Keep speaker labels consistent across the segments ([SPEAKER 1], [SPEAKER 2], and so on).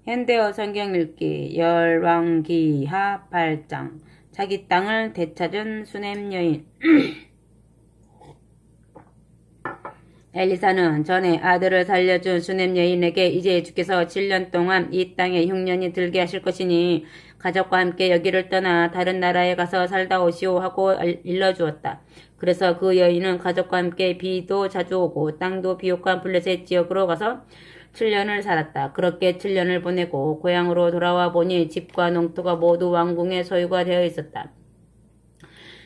[SPEAKER 1] 현대어 성경 읽기 열왕기하 8장 자기 땅을 되찾은 수넴 여인. 엘리사는 전에 아들을 살려준 수넴 여인에게 이제 주께서 7년 동안 이 땅에 흉년이 들게 하실 것이니 가족과 함께 여기를 떠나 다른 나라에 가서 살다 오시오 하고 일러주었다. 그래서 그 여인은 가족과 함께 비도 자주 오고 땅도 비옥한 블레셋 지역으로 가서 7년을 살았다. 그렇게 7년을 보내고 고향으로 돌아와 보니 집과 농토가 모두 왕궁의 소유가 되어 있었다.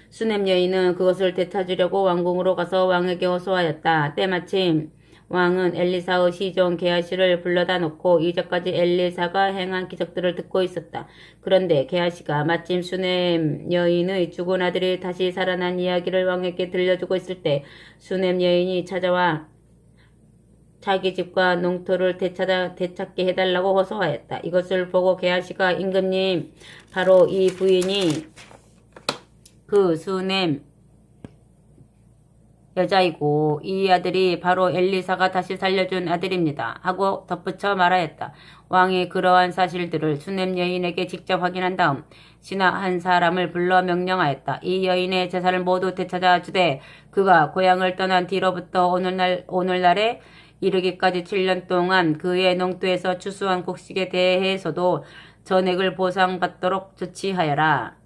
[SPEAKER 1] 수넴 여인은 그것을 되찾으려고 왕궁으로 가서 왕에게 호소하였다. 때마침 왕은 엘리사의 시종 게하시를 불러다 놓고 이제까지 엘리사가 행한 기적들을 듣고 있었다. 그런데 게하시가 마침 수넴 여인의 죽은 아들이 다시 살아난 이야기를 왕에게 들려주고 있을 때 수넴 여인이 찾아와 자기 집과 농토를 되찾게 해달라고 호소하였다. 이것을 보고 게하시가 임금님, 바로 이 부인이 그 수넴 여자이고 이 아들이 바로 엘리사가 다시 살려준 아들입니다. 하고 덧붙여 말하였다. 왕이 그러한 사실들을 수넴 여인에게 직접 확인한 다음 신하 한 사람을 불러 명령하였다. 이 여인의 재산을 모두 되찾아 주되 그가 고향을 떠난 뒤로부터 오늘날에 이르기까지 7년 동안 그의 농토에서 추수한 곡식에 대해서도 전액을 보상받도록 조치하여라.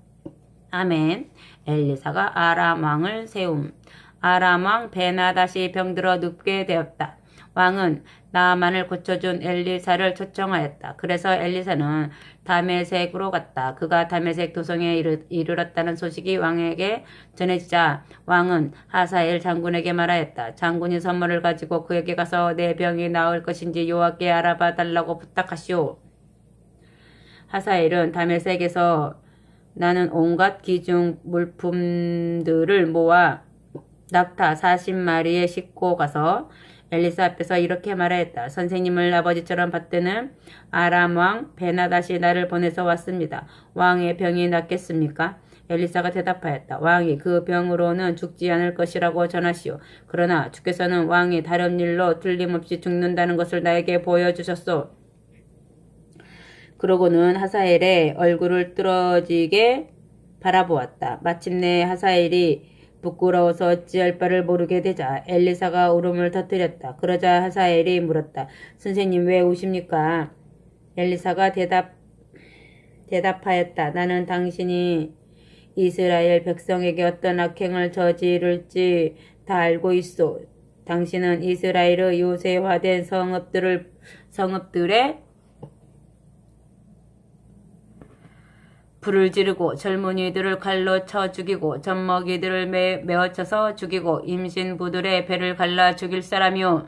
[SPEAKER 1] 아멘. 엘리사가 아람 왕을 세움. 아람 왕 베나다시 병들어 눕게 되었다. 왕은 나아만을 고쳐준 엘리사를 초청하였다. 그래서 엘리사는 다메섹으로 갔다. 그가 다메섹 도성에 이르렀다는 소식이 왕에게 전해지자 왕은 하사엘 장군에게 말하였다. 장군이 선물을 가지고 그에게 가서 내 병이 나을 것인지 여호와께 알아봐 달라고 부탁하시오. 하사엘은 다메섹에서 나는 온갖 기중 물품들을 모아 낙타 40마리에 싣고 가서 엘리사 앞에서 이렇게 말하였다. 선생님을 아버지처럼 받드는 아람 왕 베나다시 나를 보내서 왔습니다. 왕의 병이 낫겠습니까? 엘리사가 대답하였다. 왕이 그 병으로는 죽지 않을 것이라고 전하시오. 그러나 주께서는 왕이 다른 일로 틀림없이 죽는다는 것을 나에게 보여주셨소. 그러고는 하사엘의 얼굴을 뚫어지게 바라보았다. 마침내 하사엘이 부끄러워서 어찌할 바를 모르게 되자 엘리사가 울음을 터뜨렸다. 그러자 하사엘이 물었다. 선생님 왜 우십니까? 엘리사가 대답하였다. 나는 당신이 이스라엘 백성에게 어떤 악행을 저지를지 다 알고 있소. 당신은 이스라엘의 요새화된 성읍들의 불을 지르고 젊은이들을 칼로 쳐 죽이고 젖먹이들을 메어쳐서 죽이고 임신부들의 배를 갈라 죽일 사람이오.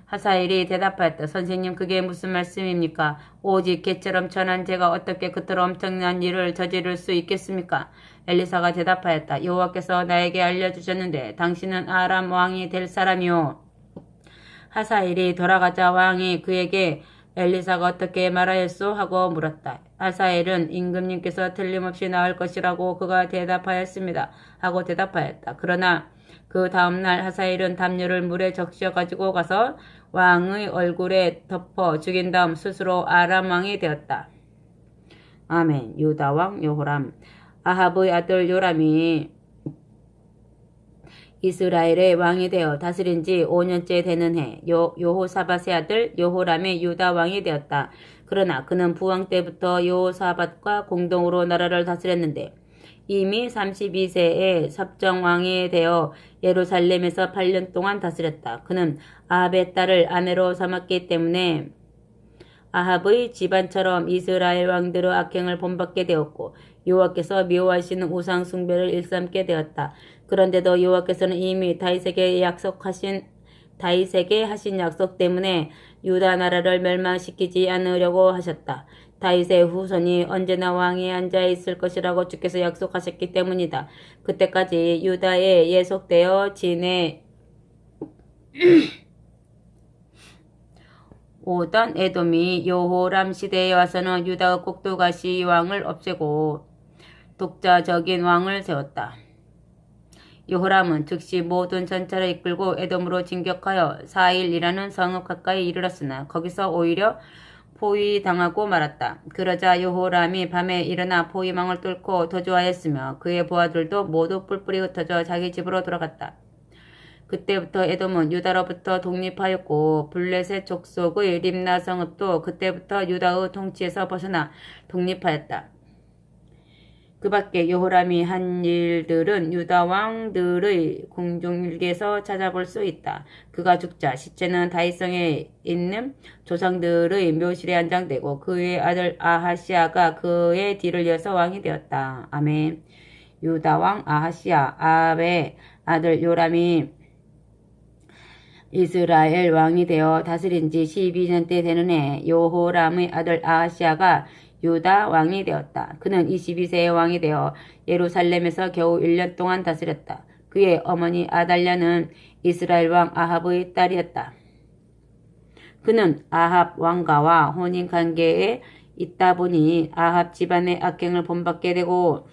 [SPEAKER 1] 하사엘이 대답하였다. 선생님 그게 무슨 말씀입니까? 오직 개처럼 천한 제가 어떻게 그토록 엄청난 일을 저지를 수 있겠습니까? 엘리사가 대답하였다. 여호와께서 나에게 알려주셨는데 당신은 아람 왕이 될 사람이오. 하사엘이 돌아가자 왕이 그에게 엘리사가 어떻게 말하였소? 하고 물었다. 하사엘은 임금님께서 틀림없이 나을 것이라고 그가 대답하였습니다. 하고 대답하였다. 그러나 그 다음날 하사엘은 담요를 물에 적셔 가지고 가서 왕의 얼굴에 덮어 죽인 다음 스스로 아람 왕이 되었다. 아멘. 유다 왕 여호람. 아합의 아들 요람이 이스라엘의 왕이 되어 다스린 지 5년째 되는 해 여호사밧의 아들 여호람이 유다 왕이 되었다. 그러나 그는 부왕 때부터 여호사밧과 공동으로 나라를 다스렸는데 이미 32세에 섭정왕이 되어 예루살렘에서 8년 동안 다스렸다. 그는 아합의 딸을 아내로 삼았기 때문에 아합의 집안처럼 이스라엘 왕들의 악행을 본받게 되었고 여호와께서 미워하시는 우상 숭배를 일삼게 되었다. 그런데도 여호와께서는 이미 다윗에게 하신 약속 때문에 유다 나라를 멸망시키지 않으려고 하셨다. 다윗의 후손이 언제나 왕위에 앉아 있을 것이라고 주께서 약속하셨기 때문이다. 그때까지 유다에 예속되어 지내 오던 에돔이 여호람 시대에 와서는 유다의 꼭두가시 왕을 없애고 독자적인 왕을 세웠다. 여호람은 즉시 모든 전차를 이끌고 에돔으로 진격하여 4일이라는 성읍 가까이 이르렀으나 거기서 오히려 포위당하고 말았다. 그러자 여호람이 밤에 일어나 포위망을 뚫고 도주하였으며 그의 부하들도 모두 뿔뿔이 흩어져 자기 집으로 돌아갔다. 그때부터 에돔은 유다로부터 독립하였고 블레셋 족속의 림나 성읍도 그때부터 유다의 통치에서 벗어나 독립하였다. 그 밖에 여호람이 한 일들은 유다 왕들의 궁중일기에서 찾아볼 수 있다. 그가 죽자 시체는 다윗성에 있는 조상들의 묘실에 안장되고 그의 아들 아하시아가 그의 뒤를 이어서 왕이 되었다. 아멘. 유다 왕 아하시아 아합의 아들 요람이 이스라엘 왕이 되어 다스린 지 12년째 되는 해 여호람의 아들 아하시아가 유다 왕이 되었다. 그는 22세의 왕이 되어 예루살렘에서 겨우 1년 동안 다스렸다. 그의 어머니 아달랴는 이스라엘 왕 아합의 딸이었다. 그는 아합 왕가와 혼인관계에 있다 보니 아합 집안의 악행을 본받게 되고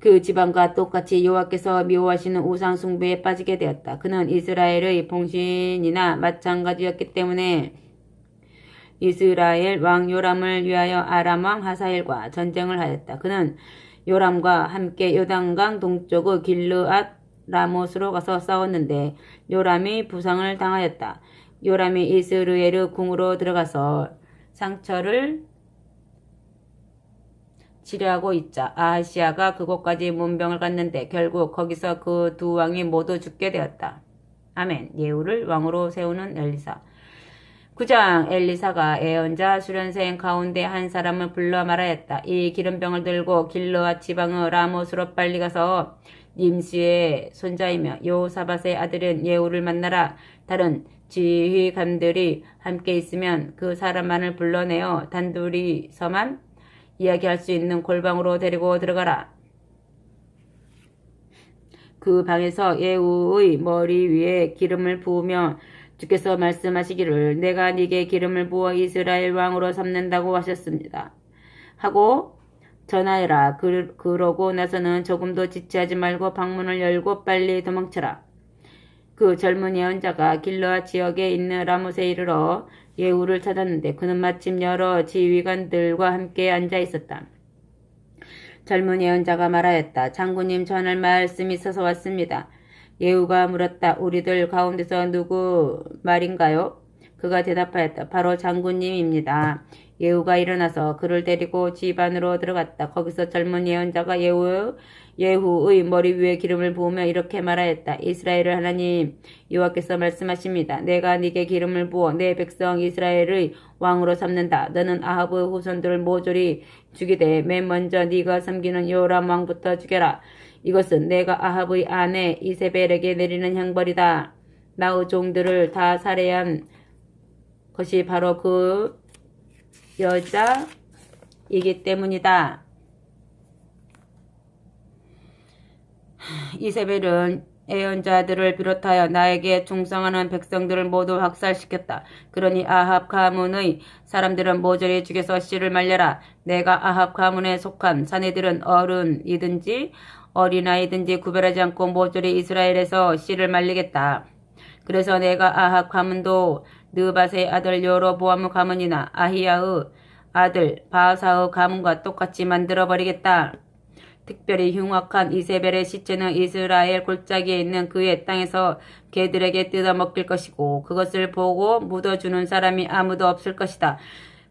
[SPEAKER 1] 그 집안과 똑같이 여호와께서 미워하시는 우상 숭배에 빠지게 되었다. 그는 이스라엘의 봉신이나 마찬가지였기 때문에 이스라엘 왕 요람을 위하여 아람 왕 하사엘과 전쟁을 하였다. 그는 요람과 함께 요단강 동쪽의 길르앗 라못으로 가서 싸웠는데 요람이 부상을 당하였다. 요람이 이스르엘의 궁으로 들어가서 상처를 치료하고 있자 아하시아가 그곳까지 문병을 갔는데 결국 거기서 그 두 왕이 모두 죽게 되었다. 아멘. 예후를 왕으로 세우는 엘리사. 9장 엘리사가 애언자 수련생 가운데 한 사람을 불러 말하였다. 이 기름병을 들고 길르앗 지방의 라못으로 빨리 가서 님시의 손자이며 요사밧의 아들인 예후를 만나라. 다른 지휘관들이 함께 있으면 그 사람만을 불러내어 단둘이서만 이야기할 수 있는 골방으로 데리고 들어가라. 그 방에서 예후의 머리 위에 기름을 부으며 주께서 말씀하시기를 내가 네게 기름을 부어 이스라엘 왕으로 삼는다고 하셨습니다. 하고 전하여라. 그러고 나서는 조금도 지체하지 말고 방문을 열고 빨리 도망쳐라. 그 젊은 예언자가 길르앗 지역에 있는 라못에 이르러 예후를 찾았는데 그는 마침 여러 지휘관들과 함께 앉아 있었다. 젊은 예언자가 말하였다. 장군님 전할 말씀이 있어서 왔습니다. 예후가 물었다. 우리들 가운데서 누구 말인가요? 그가 대답하였다. 바로 장군님입니다. 예후가 일어나서 그를 데리고 집 안으로 들어갔다. 거기서 젊은 예언자가 예후의 머리 위에 기름을 부으며 이렇게 말하였다. 이스라엘의 하나님 여호와께서 말씀하십니다. 내가 네게 기름을 부어 내 백성 이스라엘의 왕으로 삼는다. 너는 아합의 후손들을 모조리 죽이되 맨 먼저 네가 섬기는 요람 왕부터 죽여라. 이것은 내가 아합의 아내 이세벨에게 내리는 형벌이다. 나의 종들을 다 살해한 것이 바로 그 여자이기 때문이다. 이세벨은 애언자들을 비롯하여 나에게 충성하는 백성들을 모두 학살시켰다. 그러니 아합 가문의 사람들은 모조리 죽여서 씨를 말려라. 내가 아합 가문에 속한 사내들은 어른이든지 어린아이든지 구별하지 않고 모조리 이스라엘에서 씨를 말리겠다. 그래서 내가 아합 가문도 느밧의 아들 여로보암의 가문이나 아히야의 아들 바하사의 가문과 똑같이 만들어버리겠다. 특별히 흉악한 이세벨의 시체는 이스라엘 골짜기에 있는 그의 땅에서 개들에게 뜯어먹힐 것이고 그것을 보고 묻어주는 사람이 아무도 없을 것이다.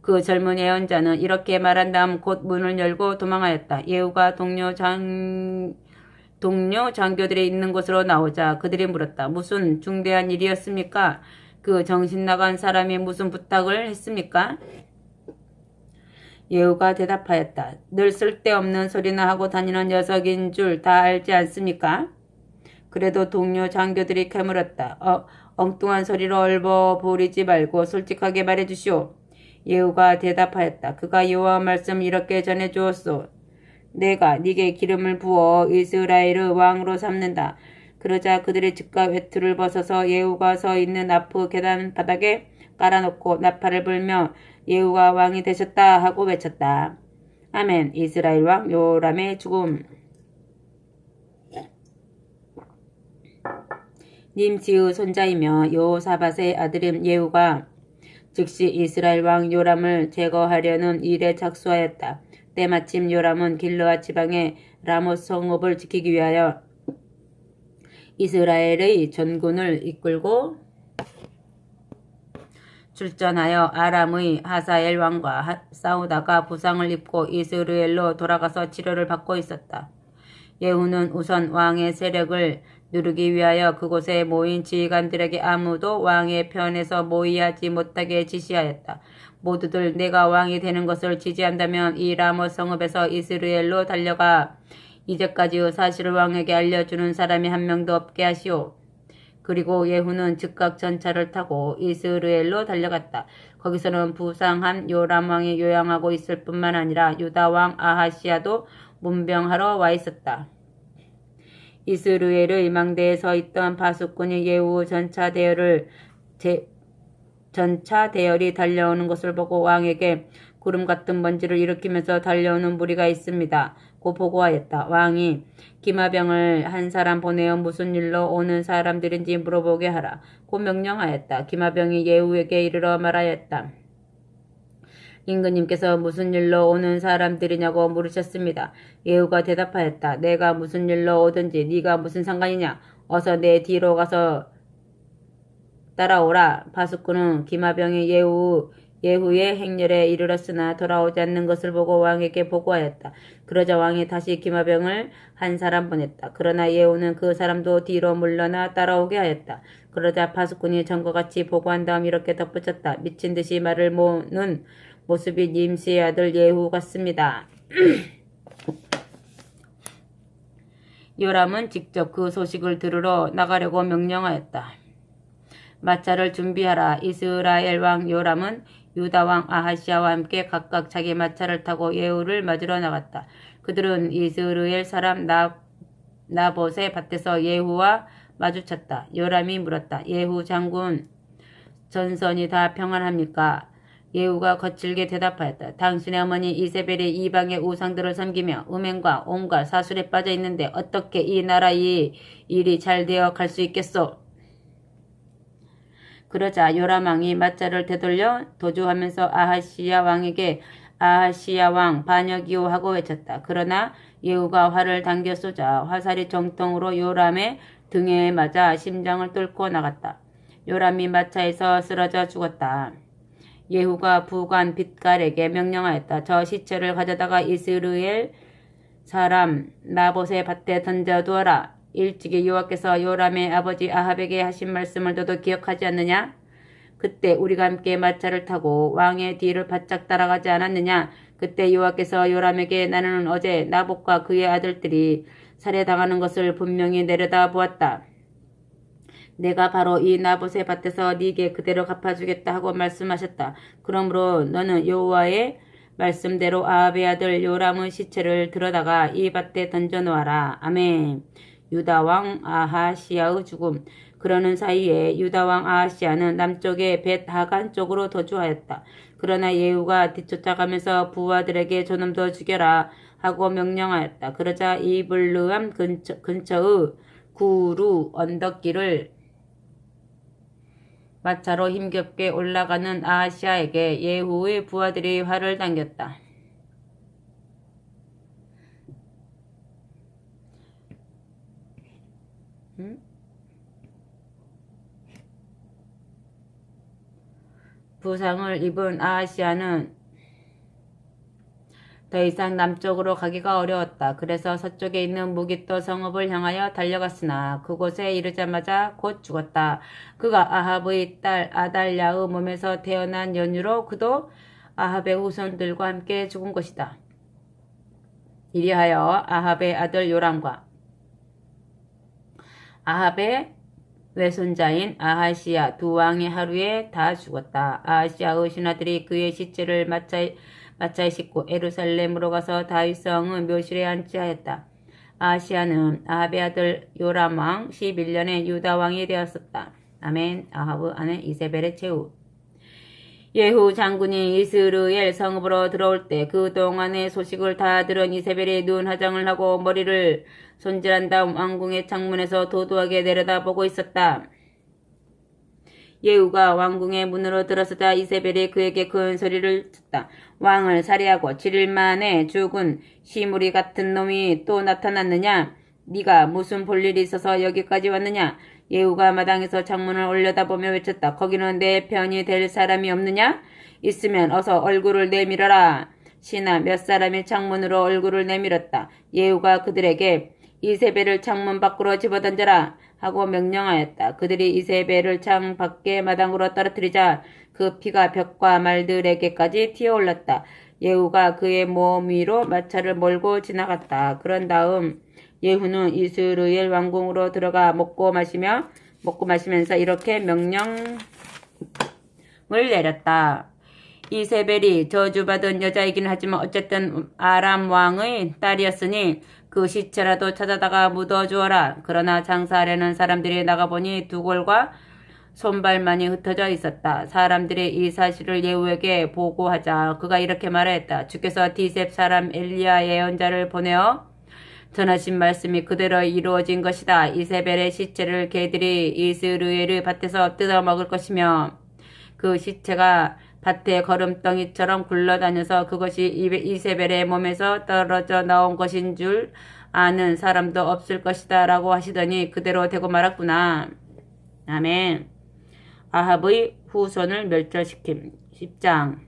[SPEAKER 1] 그 젊은 예언자는 이렇게 말한 다음 곧 문을 열고 도망하였다. 예후가 동료 장교들이 있는 곳으로 나오자 그들이 물었다. 무슨 중대한 일이었습니까? 그 정신나간 사람이 무슨 부탁을 했습니까? 예후가 대답하였다. 늘 쓸데없는 소리나 하고 다니는 녀석인 줄 다 알지 않습니까? 그래도 동료 장교들이 캐물었다. 엉뚱한 소리로 얼버무리지 말고 솔직하게 말해주시오. 예후가 대답하였다. 그가 여호와 말씀 이렇게 전해주었소. 내가 네게 기름을 부어 이스라엘의 왕으로 삼는다. 그러자 그들이 즉각 외투를 벗어서 예후가 서 있는 앞의 계단 바닥에 깔아놓고 나팔을 불며 예후가 왕이 되셨다 하고 외쳤다. 아멘. 이스라엘 왕 요람의 죽음. 님시의 손자이며 여호사밧의 아들인 예후가 즉시 이스라엘 왕 요람을 제거하려는 일에 착수하였다. 때마침 요람은 길르앗 지방의 라못 성읍을 지키기 위하여 이스라엘의 전군을 이끌고 출전하여 아람의 하사엘 왕과 싸우다가 부상을 입고 이스라엘로 돌아가서 치료를 받고 있었다. 예후는 우선 왕의 세력을 누르기 위하여 그곳에 모인 지휘관들에게 아무도 왕의 편에서 모의하지 못하게 지시하였다. 모두들 내가 왕이 되는 것을 지지한다면 이 라못 성읍에서 이스라엘로 달려가 이제까지의 사실을 왕에게 알려주는 사람이 한 명도 없게 하시오. 그리고 예후는 즉각 전차를 타고 이스라엘로 달려갔다. 거기서는 부상한 요람 왕이 요양하고 있을 뿐만 아니라 유다 왕 아하시아도 문병하러 와 있었다. 이스라엘의 망대에 서 있던 바숫꾼이 예후 전차 대열이 달려오는 것을 보고 왕에게 구름 같은 먼지를 일으키면서 달려오는 무리가 있습니다. 고 보고하였다. 왕이 기마병을 한 사람 보내어 무슨 일로 오는 사람들인지 물어보게 하라. 고 명령하였다. 기마병이 예후에게 이르러 말하였다. 임금님께서 무슨 일로 오는 사람들이냐고 물으셨습니다. 예후가 대답하였다. 내가 무슨 일로 오든지 네가 무슨 상관이냐. 어서 내 뒤로 가서 따라오라. 바숫꾼은 기마병이 예후의 행렬에 이르렀으나 돌아오지 않는 것을 보고 왕에게 보고하였다. 그러자 왕이 다시 기마병을 한 사람 보냈다. 그러나 예후는 그 사람도 뒤로 물러나 따라오게 하였다. 그러자 바숫꾼이 전과 같이 보고한 다음 이렇게 덧붙였다. 미친 듯이 말을 모는 모습이 님시의 아들 예후 같습니다. 요람은 직접 그 소식을 들으러 나가려고 명령하였다. 마차를 준비하라. 이스라엘 왕 요람은 유다 왕 아하시아와 함께 각각 자기 마차를 타고 예후를 맞으러 나갔다. 그들은 이스라엘 사람 나봇의 밭에서 예후와 마주쳤다. 요람이 물었다. 예후 장군, 전선이 다 평안합니까? 예후가 거칠게 대답하였다. 당신의 어머니 이세벨이 이방의 우상들을 섬기며 음행과 온갖 사술에 빠져 있는데 어떻게 이 나라의 일이 잘 되어 갈 수 있겠소? 그러자 요람 왕이 마차를 되돌려 도주하면서 아하시야 왕에게 아하시야 왕 반역이오 하고 외쳤다. 그러나 예후가 활을 당겨 쏘자 화살이 정통으로 요람의 등에 맞아 심장을 뚫고 나갔다. 요람이 마차에서 쓰러져 죽었다. 예후가 부관 빛갈에게 명령하였다. 저 시체를 가져다가 이스라엘 사람 나봇의 밭에 던져두어라. 일찍이 여호와께서 요람의 아버지 아합에게 하신 말씀을 너도 기억하지 않느냐? 그때 우리가 함께 마차를 타고 왕의 뒤를 바짝 따라가지 않았느냐? 그때 여호와께서 요람에게 나는 어제 나봇과 그의 아들들이 살해당하는 것을 분명히 내려다 보았다. 내가 바로 이 나봇의 밭에서 네게 그대로 갚아주겠다 하고 말씀하셨다. 그러므로 너는 여호와의 말씀대로 아합의 아들 요람의 시체를 들어다가 이 밭에 던져놓아라. 아멘. 유다 왕 아하시아의 죽음. 그러는 사이에 유다 왕 아하시아는 남쪽의 벳 하간 쪽으로 도주하였다. 그러나 예후가 뒤쫓아가면서 부하들에게 저놈도 죽여라 하고 명령하였다. 그러자 이블르암 근처의 구루 언덕길을 마차로 힘겹게 올라가는 아하시아에게 예후의 부하들이 활을 당겼다. 부상을 입은 아하시아는 더 이상 남쪽으로 가기가 어려웠다. 그래서 서쪽에 있는 무깃도 성읍을 향하여 달려갔으나 그곳에 이르자마자 곧 죽었다. 그가 아합의 딸 아달랴의 몸에서 태어난 연유로 그도 아합의 후손들과 함께 죽은 것이다. 이리하여 아합의 아들 요람과 아합의 외손자인 아하시아 두 왕이 하루에 다 죽었다. 아하시아의 신하들이 그의 시체를 마차에 싣고 예루살렘으로 가서 다윗성의 묘실에 안치하였다. 아하시아는 아합의 아들 요람 왕 11년에 유다 왕이 되었었다. 아멘. 아합의 아내 이세벨의 최후. 예후 장군이 이스르엘 성읍으로 들어올 때 그 동안의 소식을 다 들은 이세벨이 눈 화장을 하고 머리를 손질한 다음 왕궁의 창문에서 도도하게 내려다보고 있었다. 예후가 왕궁의 문으로 들어서자 이세벨이 그에게 큰 소리를 쳤다. 왕을 살해하고 7일 만에 죽은 시무리 같은 놈이 또 나타났느냐? 네가 무슨 볼일이 있어서 여기까지 왔느냐? 예후가 마당에서 창문을 올려다보며 외쳤다. 거기는 내 편이 될 사람이 없느냐? 있으면 어서 얼굴을 내밀어라. 시나 몇 사람이 창문으로 얼굴을 내밀었다. 예후가 그들에게 이세벨을 창문 밖으로 집어던져라 하고 명령하였다. 그들이 이세벨을 창 밖에 마당으로 떨어뜨리자 그 피가 벽과 말들에게까지 튀어올랐다. 예후가 그의 몸 위로 마차를 몰고 지나갔다. 그런 다음 예후는 이스라엘 왕궁으로 들어가 먹고 마시면서 이렇게 명령을 내렸다. 이세벨이 저주받은 여자이긴 하지만 어쨌든 아람 왕의 딸이었으니 그 시체라도 찾아다가 묻어주어라. 그러나 장사하려는 사람들이 나가보니 두골과 손발만이 흩어져 있었다. 사람들이 이 사실을 예후에게 보고하자 그가 이렇게 말하였다. 주께서 디셉 사람 엘리야 예언자를 보내어 전하신 말씀이 그대로 이루어진 것이다. 이세벨의 시체를 개들이 이스라엘의 밭에서 뜯어먹을 것이며 그 시체가 밭의 거름덩이처럼 굴러다녀서 그것이 이세벨의 몸에서 떨어져 나온 것인 줄 아는 사람도 없을 것이다 라고 하시더니 그대로 되고 말았구나. 아멘. 아합의 후손을 멸절시킴. 10장.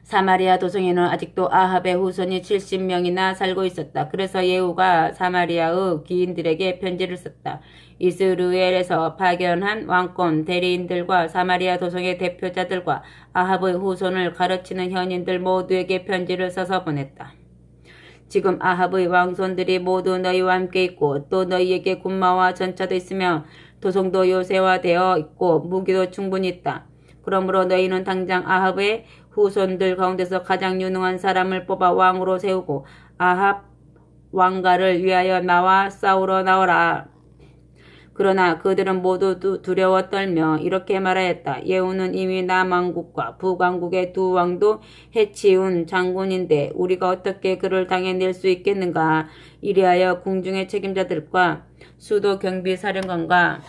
[SPEAKER 1] 사마리아 도성에는 아직도 아합의 후손이 70명이나 살고 있었다. 그래서 예후가 사마리아의 귀인들에게 편지를 썼다. 이스라엘에서 파견한 왕권 대리인들과 사마리아 도성의 대표자들과 아합의 후손을 가르치는 현인들 모두에게 편지를 써서 보냈다. 지금 아합의 왕손들이 모두 너희와 함께 있고 또 너희에게 군마와 전차도 있으며 도성도 요새화되어 있고 무기도 충분히 있다. 그러므로 너희는 당장 아합의 후손들 가운데서 가장 유능한 사람을 뽑아 왕으로 세우고 아합 왕가를 위하여 나와 싸우러 나오라. 그러나 그들은 모두 두려워 떨며 이렇게 말하였다. 예후는 이미 남왕국과 북왕국의 두 왕도 해치운 장군인데 우리가 어떻게 그를 당해낼 수 있겠는가. 이리하여 궁중의 책임자들과 수도 경비 사령관과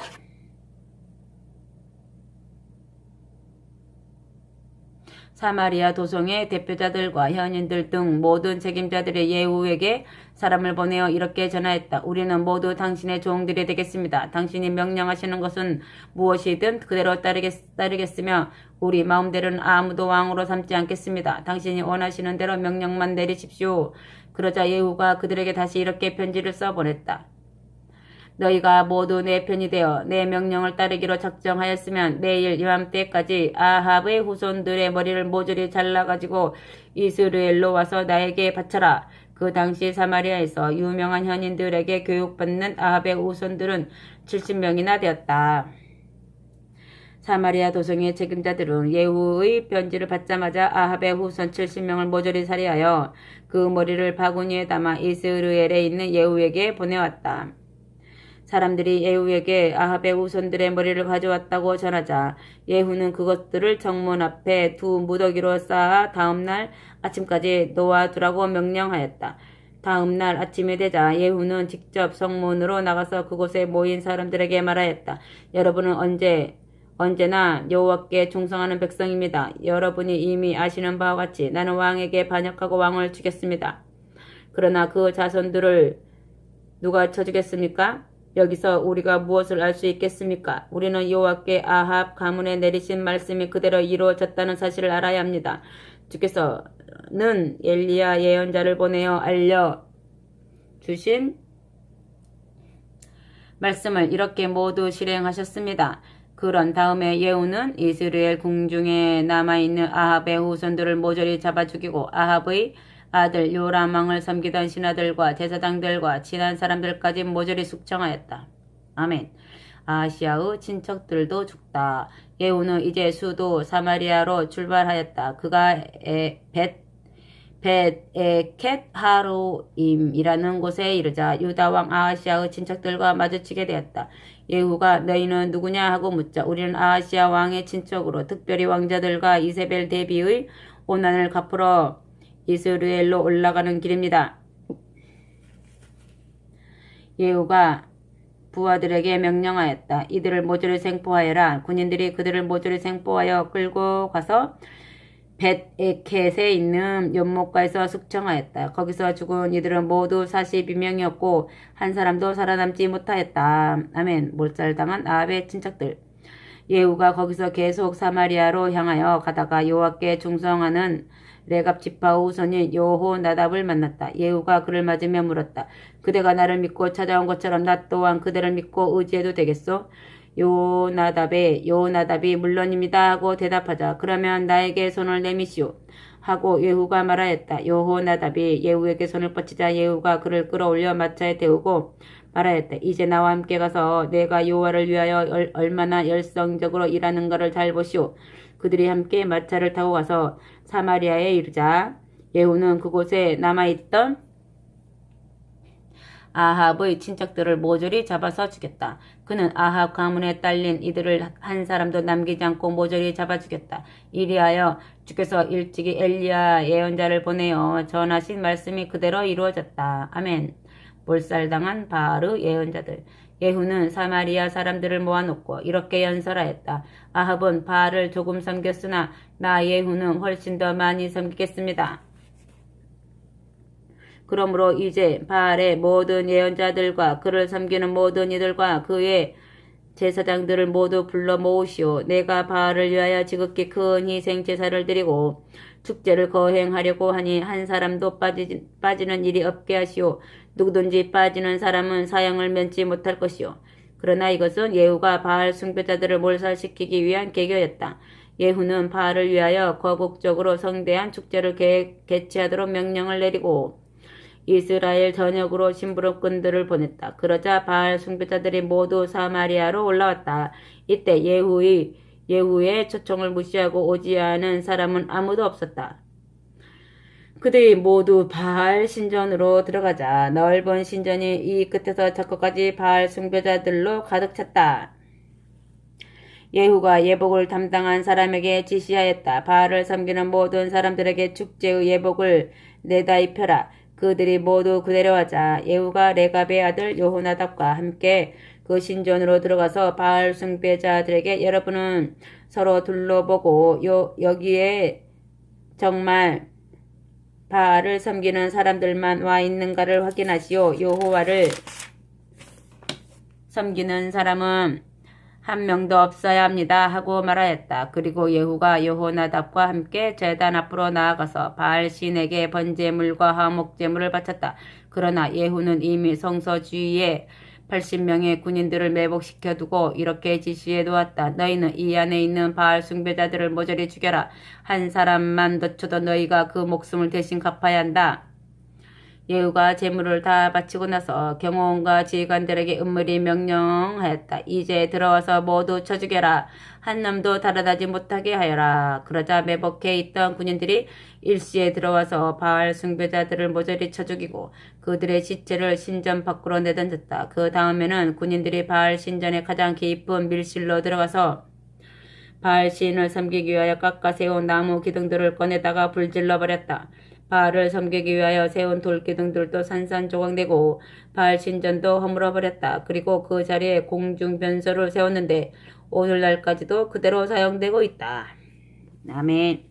[SPEAKER 1] 사마리아 도성의 대표자들과 현인들 등 모든 책임자들의 예후에게 사람을 보내어 이렇게 전하였다. 우리는 모두 당신의 종들이 되겠습니다. 당신이 명령하시는 것은 무엇이든 그대로 따르겠으며 우리 마음대로는 아무도 왕으로 삼지 않겠습니다. 당신이 원하시는 대로 명령만 내리십시오. 그러자 예후가 그들에게 다시 이렇게 편지를 써보냈다. 너희가 모두 내 편이 되어 내 명령을 따르기로 작정하였으면 내일 이맘때까지 아합의 후손들의 머리를 모조리 잘라가지고 이스라엘로 와서 나에게 바쳐라. 그 당시 사마리아에서 유명한 현인들에게 교육받는 아합의 후손들은 70명이나 되었다. 사마리아 도성의 책임자들은 예후의 편지를 받자마자 아합의 후손 70명을 모조리 살해하여 그 머리를 바구니에 담아 이스라엘에 있는 예후에게 보내왔다. 사람들이 예후에게 아합의 후손들의 머리를 가져왔다고 전하자 예후는 그것들을 정문 앞에 두 무더기로 쌓아 다음날 아침까지 놓아두라고 명령하였다. 다음날 아침이 되자 예후는 직접 성문으로 나가서 그곳에 모인 사람들에게 말하였다. 여러분은 언제나 여호와께 충성하는 백성입니다. 여러분이 이미 아시는 바와 같이 나는 왕에게 반역하고 왕을 죽였습니다. 그러나 그 자손들을 누가 쳐주겠습니까? 여기서 우리가 무엇을 알 수 있겠습니까? 우리는 여호와께 아합 가문에 내리신 말씀이 그대로 이루어졌다는 사실을 알아야 합니다. 주께서는 엘리야 예언자를 보내어 알려주신 말씀을 이렇게 모두 실행하셨습니다. 그런 다음에 예후는 이스라엘 궁중에 남아있는 아합의 후손들을 모조리 잡아 죽이고 아합의 아들 요람 왕을 섬기던 신하들과 제사장들과 친한 사람들까지 모조리 숙청하였다. 아멘. 아하시아의 친척들도 죽다. 예후는 이제 수도 사마리아로 출발하였다. 그가 벳에켓 하로임이라는 곳에 이르자 유다 왕 아하시아의 친척들과 마주치게 되었다. 예후가 너희는 누구냐 하고 묻자 우리는 아하시아 왕의 친척으로 특별히 왕자들과 이세벨 대비의 오난을 갚으러 이스라엘로 올라가는 길입니다. 예후가 부하들에게 명령하였다. 이들을 모조리 생포하여라. 군인들이 그들을 모조리 생포하여 끌고 가서 벳에켓에 있는 연못가에서 숙청하였다. 거기서 죽은 이들은 모두 42명이었고 한 사람도 살아남지 못하였다. 아멘. 몰살당한 아합의 친척들. 예후가 거기서 계속 사마리아로 향하여 가다가 여호와께 충성하는 레갑 지파 후손인 여호나답을 만났다. 예후가 그를 맞으며 물었다. 그대가 나를 믿고 찾아온 것처럼 나 또한 그대를 믿고 의지해도 되겠소? 여호나답이 물론입니다 하고 대답하자. 그러면 나에게 손을 내미시오 하고 예후가 말하였다. 여호나답이 예후에게 손을 뻗치자 예후가 그를 끌어올려 마차에 태우고 말하였다. 이제 나와 함께 가서 내가 여호와를 위하여 얼마나 열성적으로 일하는가를 잘 보시오. 그들이 함께 마차를 타고 가서 사마리아에 이르자 예후는 그곳에 남아있던 아합의 친척들을 모조리 잡아서 죽였다. 그는 아합 가문에 딸린 이들을 한 사람도 남기지 않고 모조리 잡아 죽였다. 이리하여 주께서 일찍이 엘리야 예언자를 보내어 전하신 말씀이 그대로 이루어졌다. 아멘. 몰살당한 바알의 예언자들. 예후는 사마리아 사람들을 모아놓고 이렇게 연설하였다. 아합은 바알을 조금 섬겼으나 나 예후는 훨씬 더 많이 섬기겠습니다. 그러므로 이제 바알의 모든 예언자들과 그를 섬기는 모든 이들과 그의 제사장들을 모두 불러 모으시오. 내가 바알을 위하여 지극히 큰 희생 제사를 드리고 축제를 거행하려고 하니 한 사람도 빠지는 일이 없게 하시오. 누구든지 빠지는 사람은 사형을 면치 못할 것이오. 그러나 이것은 예후가 바알 숭배자들을 몰살시키기 위한 계교였다. 예후는 바알을 위하여 거국적으로 성대한 축제를 개최하도록 명령을 내리고 이스라엘 전역으로 심부름꾼들을 보냈다. 그러자 바알 숭배자들이 모두 사마리아로 올라왔다. 이때 예후의 초청을 무시하고 오지 않은 사람은 아무도 없었다. 그들이 모두 바알 신전으로 들어가자 넓은 신전이 이 끝에서 저 끝까지 바알 숭배자들로 가득 찼다. 예후가 예복을 담당한 사람에게 지시하였다. 바알을 섬기는 모든 사람들에게 축제의 예복을 내다 입혀라. 그들이 모두 그대로 하자 예후가 레갑의 아들 여호나답과 함께 그 신전으로 들어가서 바알 숭배자들에게 여러분은 서로 둘러보고 여기에 정말 바알을 섬기는 사람들만 와 있는가를 확인하시오. 여호와를 섬기는 사람은 한 명도 없어야 합니다 하고 말하였다. 그리고 예후가 여호나답과 함께 제단 앞으로 나아가서 바알 신에게 번제물과 화목제물을 바쳤다. 그러나 예후는 이미 성서 주위에 80명의 군인들을 매복시켜 두고 이렇게 지시해 두었다. 너희는 이 안에 있는 바알 숭배자들을 모조리 죽여라. 한 사람만 놓쳐도 너희가 그 목숨을 대신 갚아야 한다. 예후가 제물을 다 바치고 나서 경호원과 지휘관들에게 은밀히 명령하였다. 이제 들어와서 모두 쳐 죽여라. 한 놈도 달아나지 못하게 하여라. 그러자 매복해 있던 군인들이 일시에 들어와서 바알 숭배자들을 모조리 쳐 죽이고 그들의 시체를 신전 밖으로 내던졌다. 그 다음에는 군인들이 바알 신전의 가장 깊은 밀실로 들어가서 바알 신을 섬기기 위하여 깎아 세운 나무 기둥들을 꺼내다가 불질러 버렸다. 바알을 섬기기 위하여 세운 돌기둥들도 산산조각내고 바알 신전도 허물어버렸다. 그리고 그 자리에 공중변소를 세웠는데 오늘날까지도 그대로 사용되고 있다. 아멘.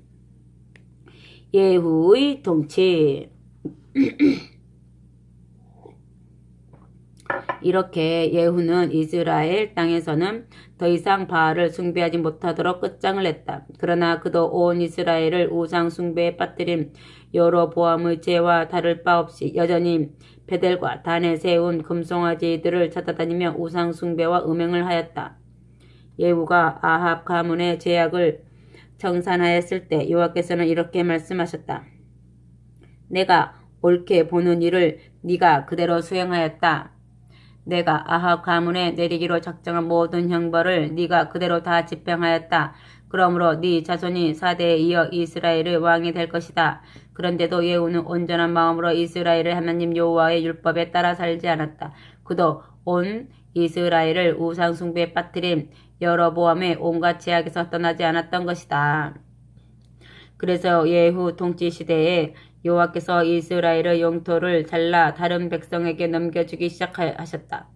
[SPEAKER 1] 예후의 통치. 이렇게 예후는 이스라엘 땅에서는 더 이상 바알을 숭배하지 못하도록 끝장을 냈다. 그러나 그도 온 이스라엘을 우상 숭배에 빠뜨린 여로보암의 죄와 다를 바 없이 여전히 베델과 단에 세운 금송아지들을 찾아다니며 우상 숭배와 음행을 하였다. 예후가 아합 가문의 죄악을 청산하였을 때 여호와께서는 이렇게 말씀하셨다. 내가 옳게 보는 일을 네가 그대로 수행하였다. 내가 아합 가문에 내리기로 작정한 모든 형벌을 네가 그대로 다 집행하였다. 그러므로 네 자손이 4대에 이어 이스라엘의 왕이 될 것이다. 그런데도 예후는 온전한 마음으로 이스라엘의 하나님 여호와의 율법에 따라 살지 않았다. 그도 온 이스라엘을 우상숭배에 빠뜨린 여로보암의 온갖 죄악에서 떠나지 않았던 것이다. 그래서 예후 통치 시대에 여호와께서 이스라엘의 영토를 잘라 다른 백성에게 넘겨주기 시작하셨다.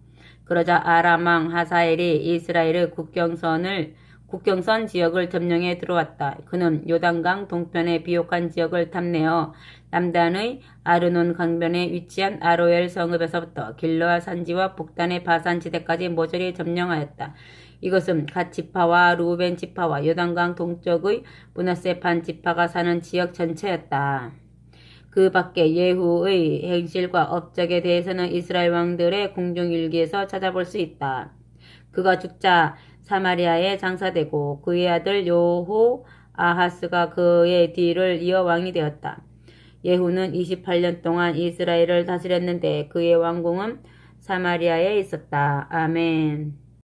[SPEAKER 1] 그러자 아람 왕 하사엘이 이스라엘의 국경선 지역을 점령해 들어왔다. 그는 요단강 동편의 비옥한 지역을 탐내어 남단의 아르논 강변에 위치한 아로엘 성읍에서부터 길르앗 산지와 북단의 바산 지대까지 모조리 점령하였다. 이것은 갓 지파와 루벤 지파와 요단강 동쪽의 므낫세 반 지파가 사는 지역 전체였다. 그 밖에 예후의 행실과 업적에 대해서는 이스라엘 왕들의 공중일기에서 찾아볼 수 있다. 그가 죽자 사마리아에 장사되고 그의 아들 요호 아하스가 그의 뒤를 이어 왕이 되었다. 예후는 28년 동안 이스라엘을 다스렸는데 그의 왕궁은 사마리아에 있었다. 아멘.